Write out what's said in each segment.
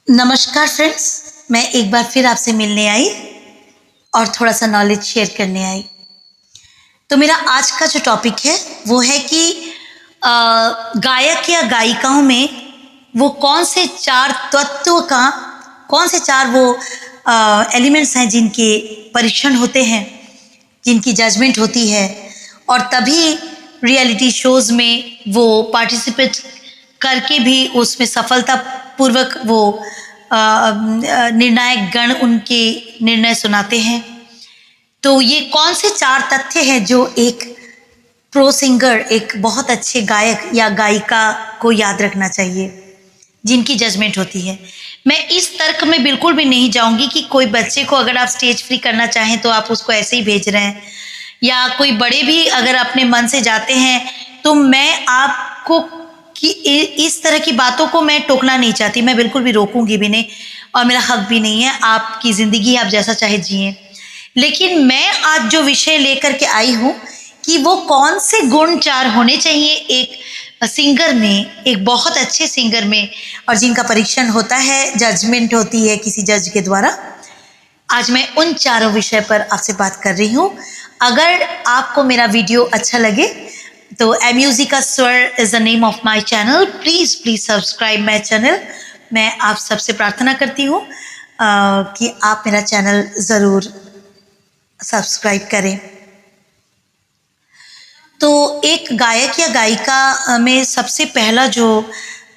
नमस्कार फ्रेंड्स, मैं एक बार फिर आपसे मिलने आई और थोड़ा सा नॉलेज शेयर करने आई। तो मेरा आज का जो टॉपिक है वो है कि गायक या गायिकाओं में वो कौन से चार तत्व का कौन से चार वो एलिमेंट्स हैं जिनके परीक्षण होते हैं, जिनकी जजमेंट होती है और तभी रियलिटी शोज़ में वो पार्टिसिपेट करके भी उसमें सफलतापूर्वक वो निर्णायक गण उनके निर्णय सुनाते हैं। तो ये कौन से चार तथ्य हैं जो एक प्रो सिंगर, एक बहुत अच्छे गायक या गायिका को याद रखना चाहिए, जिनकी जजमेंट होती है। मैं इस तर्क में बिल्कुल भी नहीं जाऊंगी कि कोई बच्चे को अगर आप स्टेज फ्री करना चाहें तो आप उसको ऐसे ही भेज रहे हैं, या कोई बड़े भी अगर अपने मन से जाते हैं तो मैं आपको कि इस तरह की बातों को मैं टोकना नहीं चाहती, मैं बिल्कुल भी रोकूंगी भी नहीं और मेरा हक भी नहीं है। आपकी ज़िंदगी आप जैसा चाहे जिए, लेकिन मैं आज जो विषय लेकर के आई हूँ कि वो कौन से गुण चार होने चाहिए एक सिंगर में, एक बहुत अच्छे सिंगर में, और जिनका परीक्षण होता है, जजमेंट होती है किसी जज के द्वारा। आज मैं उन चारों विषय पर आपसे बात कर रही हूँ। अगर आपको मेरा वीडियो अच्छा लगे तो एम्यूजिक का स्वर is the name of my channel. Please subscribe my channel. मैं आप सबसे प्रार्थना करती हूँ कि आप मेरा चैनल ज़रूर सब्सक्राइब करें। तो एक गायक या गायिका में सबसे पहला जो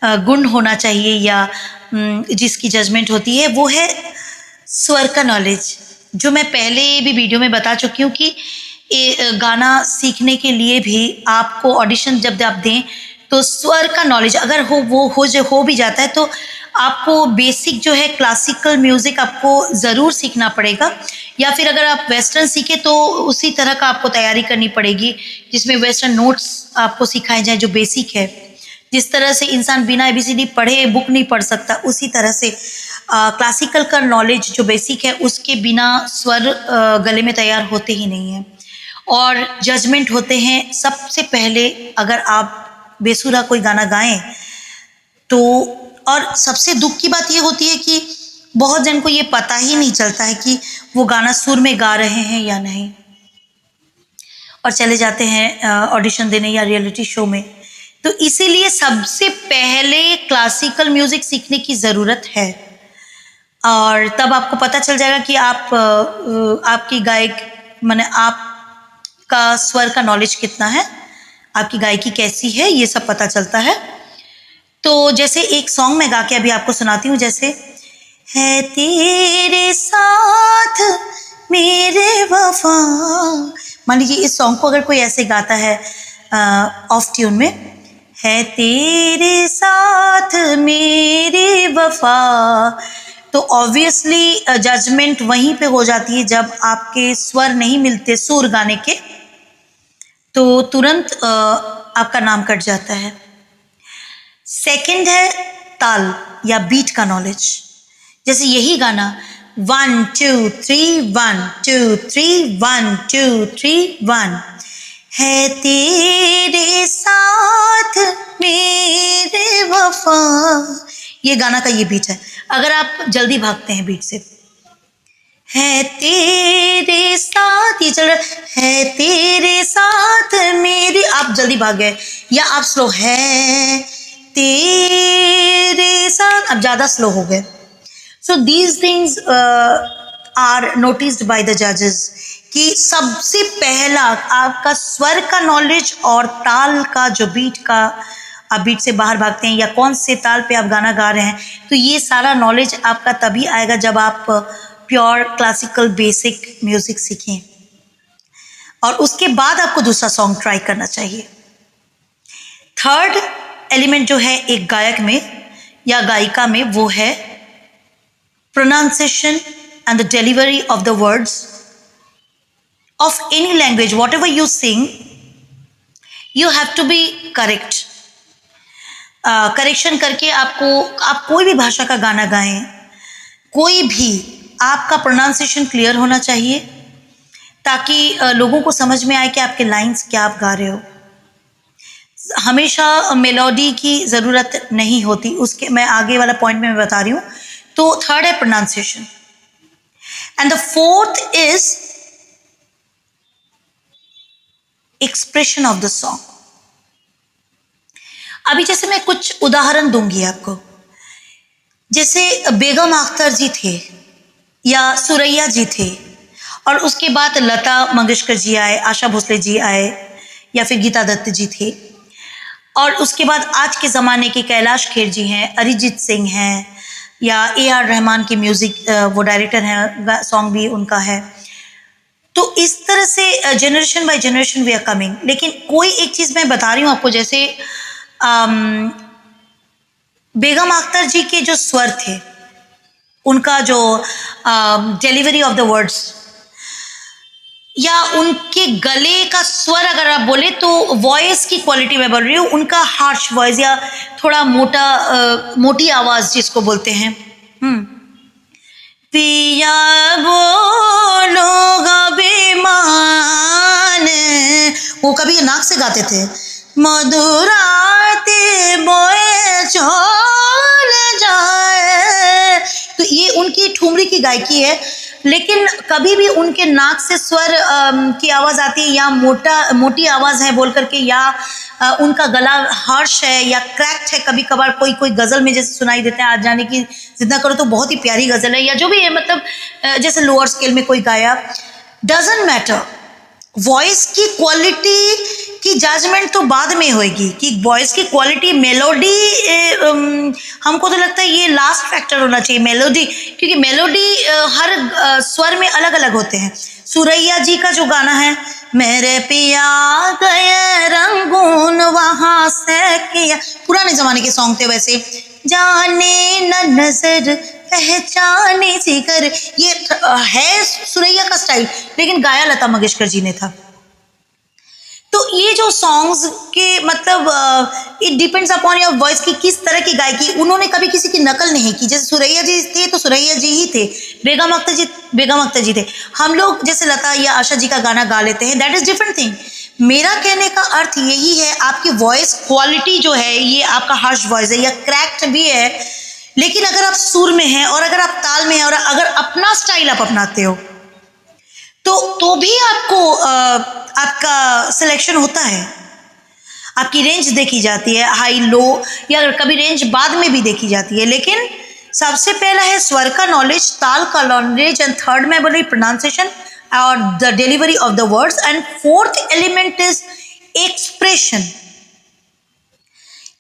गुण होना चाहिए या जिसकी जजमेंट होती है वो है स्वर का नॉलेज, जो मैं पहले भी वीडियो में बता चुकी हूँ कि गाना सीखने के लिए भी आपको ऑडिशन जब आप दें तो स्वर का नॉलेज अगर हो भी जाता है तो आपको बेसिक जो है क्लासिकल म्यूज़िक आपको ज़रूर सीखना पड़ेगा, या फिर अगर आप वेस्टर्न सीखें तो उसी तरह का आपको तैयारी करनी पड़ेगी जिसमें वेस्टर्न नोट्स आपको सिखाए जाएं, जो बेसिक है। जिस तरह से इंसान बिना ABCD पढ़े बुक नहीं पढ़ सकता, उसी तरह से क्लासिकल का नॉलेज जो बेसिक है उसके बिना स्वर गले में तैयार होते ही नहीं हैं। और जजमेंट होते हैं सबसे पहले, अगर आप बेसुरा कोई गाना गाएं तो, और सबसे दुख की बात ये होती है कि बहुत जन को ये पता ही नहीं चलता है कि वो गाना सुर में गा रहे हैं या नहीं, और चले जाते हैं ऑडिशन देने या रियलिटी शो में। तो इसीलिए सबसे पहले क्लासिकल म्यूज़िक सीखने की ज़रूरत है, और तब आपको पता चल जाएगा कि आपकी गायक माने आपका स्वर का नॉलेज कितना है, आपकी गायकी कैसी है, ये सब पता चलता है। तो जैसे एक सॉन्ग मैं गा के अभी आपको सुनाती हूँ, जैसे है तेरे साथ मेरे वफा। मान लीजिए इस सॉन्ग को अगर कोई ऐसे गाता है ऑफ ट्यून में, है तेरे साथ मेरे वफा, तो ऑब्वियसली जजमेंट वहीं पे हो जाती है। जब आपके स्वर नहीं मिलते सुर गाने के तो तुरंत आपका नाम कट जाता है। सेकंड है ताल या बीट का नॉलेज। जैसे यही गाना 1 2 3 1 2 3 1 2 3 1, है तेरे साथ मेरे वफा, ये गाना का ये बीट है। अगर आप जल्दी भागते हैं बीट से, है तेरे साथ, ये चल रहा है तेरे साथ मेरी, आप जल्दी भाग गए, या आप स्लो, है तेरे साथ, आप ज़्यादा स्लो हो गए। So these things are noticed by the जजेस कि सबसे पहला आपका स्वर का नॉलेज और ताल का, जो बीट का, आप बीट से बाहर भागते हैं या कौन से ताल पे आप गाना गा रहे हैं, तो ये सारा नॉलेज आपका तभी आएगा जब आप प्योर क्लासिकल बेसिक म्यूज़िक सीखें, और उसके बाद आपको दूसरा सॉन्ग ट्राई करना चाहिए। थर्ड एलिमेंट जो है एक गायक में या गायिका में वो है pronunciation and the delivery of the words of any language. Whatever you sing, you have to be correct. Correction करके आप कोई भी भाषा का गाना गाएं, कोई भी, आपका प्रोनाउंसिएशन क्लियर होना चाहिए ताकि लोगों को समझ में आए कि आपके लाइंस क्या आप गा रहे हो। हमेशा मेलोडी की ज़रूरत नहीं होती, उसके मैं आगे वाला पॉइंट में बता रही हूँ। तो थर्ड है pronunciation, and the fourth is expression of the song. अभी जैसे मैं कुछ उदाहरण दूंगी आपको, जैसे बेगम अख्तर जी थे या सुरैया जी थे, और उसके बाद लता मंगेशकर जी आए, आशा भोसले जी आए, या फिर गीता दत्त जी थे, और उसके बाद आज के ज़माने के कैलाश खेर जी हैं, अरिजीत सिंह हैं, या AR रहमान की म्यूज़िक वो डायरेक्टर हैं, सॉन्ग भी उनका है। तो इस तरह से generation by generation we are coming. लेकिन कोई एक चीज़ मैं बता रही हूँ आपको, जैसे बेगम अख्तर जी के जो स्वर थे, उनका जो डिलीवरी ऑफ द वर्ड्स, या उनके गले का स्वर अगर आप बोले तो वॉइस की क्वालिटी मैं बोल रही हूँ, उनका हार्श वॉइस या थोड़ा मोटी आवाज़ जिसको बोलते हैं, पिया बोलोगा बेमान, वो कभी नाक से गाते थे, मधुराते बोए चले जाए, तो ये उनकी ठुमरी की गायकी है। लेकिन कभी भी उनके नाक से स्वर की आवाज़ आती है, या मोटी आवाज़ है बोल करके, या उनका गला हार्श है या क्रैक्ट है, कभी कभार कोई कोई गज़ल में जैसे सुनाई देता है, आज जाने की जितना करो तो बहुत ही प्यारी गज़ल है, या जो भी है, मतलब जैसे लोअर स्केल में कोई गाया, डजंट मैटर। वॉइस की क्वालिटी की जजमेंट तो बाद में होगी कि वॉइस की क्वालिटी, मेलोडी, हमको तो लगता है ये लास्ट फैक्टर होना चाहिए, मेलोडी, क्योंकि मेलोडी हर स्वर में अलग अलग होते हैं। सुरैया जी का जो गाना है, मेरे पिया गए रंगून वहां से किया, पुराने जमाने के सॉन्ग थे वैसे, जाने न नजर पहचाने जिगर, ये है सुरैया का स्टाइल, लेकिन गाया लता मंगेशकर जी ने था। तो ये जो सॉन्ग्स के मतलब it depends upon your voice की किस तरह की गायकी, उन्होंने कभी किसी की नकल नहीं की। जैसे सुरैया जी थे तो सुरैया जी ही थे, बेगम अख्तर जी थे। हम लोग जैसे लता या आशा जी का गाना गा लेते हैं, दैट इज डिफरेंट थिंग। मेरा कहने का अर्थ यही है, आपकी वॉइस क्वालिटी जो है, ये आपका हार्श वॉइस है या क्रैक्ट भी है, लेकिन अगर आप सुर में हैं और अगर आप ताल में हैं और अगर अपना स्टाइल आप अपनाते हो तो भी आपको आपका सिलेक्शन होता है, आपकी रेंज देखी जाती है, हाई लो, या कभी रेंज बाद में भी देखी जाती है। लेकिन सबसे पहला है स्वर का नॉलेज, ताल का नॉलेज, एंड थर्ड में बोल रही प्रोनाउंसिएशन और the delivery of the words, and fourth element is expression.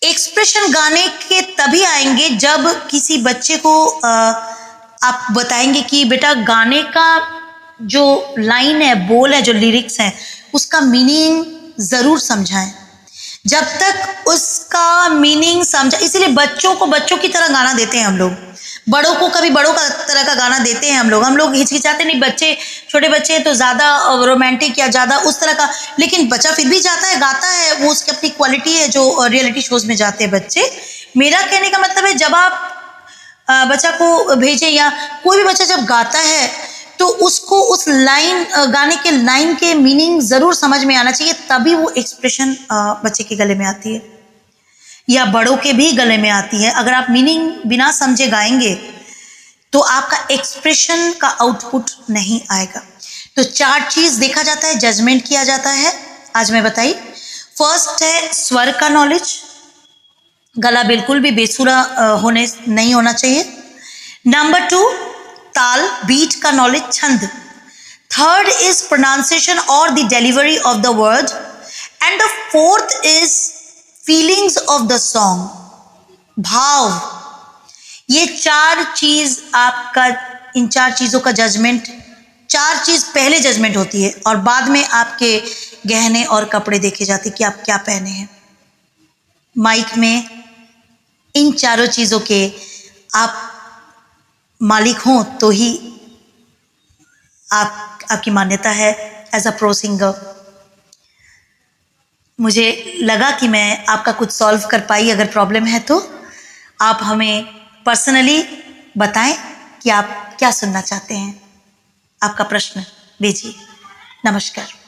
Expression गाने के तभी आएंगे जब किसी बच्चे को आप बताएंगे कि बेटा गाने का जो लाइन है, बोल है, जो लिरिक्स हैं, उसका मीनिंग ज़रूर समझाएं। जब तक उसका मीनिंग समझा, इसीलिए बच्चों को बच्चों की तरह गाना देते हैं हम लोग, बड़ों को कभी बड़ों का तरह का गाना देते हैं हम लोग हिचकिचाते नहीं। बच्चे, छोटे बच्चे तो ज़्यादा रोमांटिक या ज़्यादा उस तरह का, लेकिन बच्चा फिर भी जाता है, गाता है, वो उसकी अपनी क्वालिटी है जो रियलिटी शोज़ में जाते हैं बच्चे। मेरा कहने का मतलब है, जब आप बच्चा को भेजें या कोई भी बच्चा जब गाता है तो उसको उस लाइन, गाने के लाइन के मीनिंग ज़रूर समझ में आना चाहिए, तभी वो एक्सप्रेशन बच्चे के गले में आती है या बड़ों के भी गले में आती है। अगर आप मीनिंग बिना समझे गाएंगे तो आपका एक्सप्रेशन का आउटपुट नहीं आएगा। तो 4 चीज़ देखा जाता है, जजमेंट किया जाता है, आज मैं बताई। फर्स्ट है स्वर का नॉलेज, गला बिल्कुल भी बेसुरा नहीं होना चाहिए। नंबर 2, ताल, बीट का नॉलेज, छंद। थर्ड इज प्रोनाउंसिएशन और the delivery of the word, and the fourth is feelings of the song, भाव। ये 4 चीज आपका, इन 4 चीजों का जजमेंट, 4 चीज पहले जजमेंट होती है और बाद में आपके गहने और कपड़े देखे जाते कि आप क्या पहने हैं। माइक में इन 4 चीजों के आप मालिक हों तो ही आपकी मान्यता है एज अ प्रो सिंगर। मुझे लगा कि मैं आपका कुछ सॉल्व कर पाई। अगर प्रॉब्लम है तो आप हमें पर्सनली बताएं कि आप क्या सुनना चाहते हैं, आपका प्रश्न भेजिए। नमस्कार।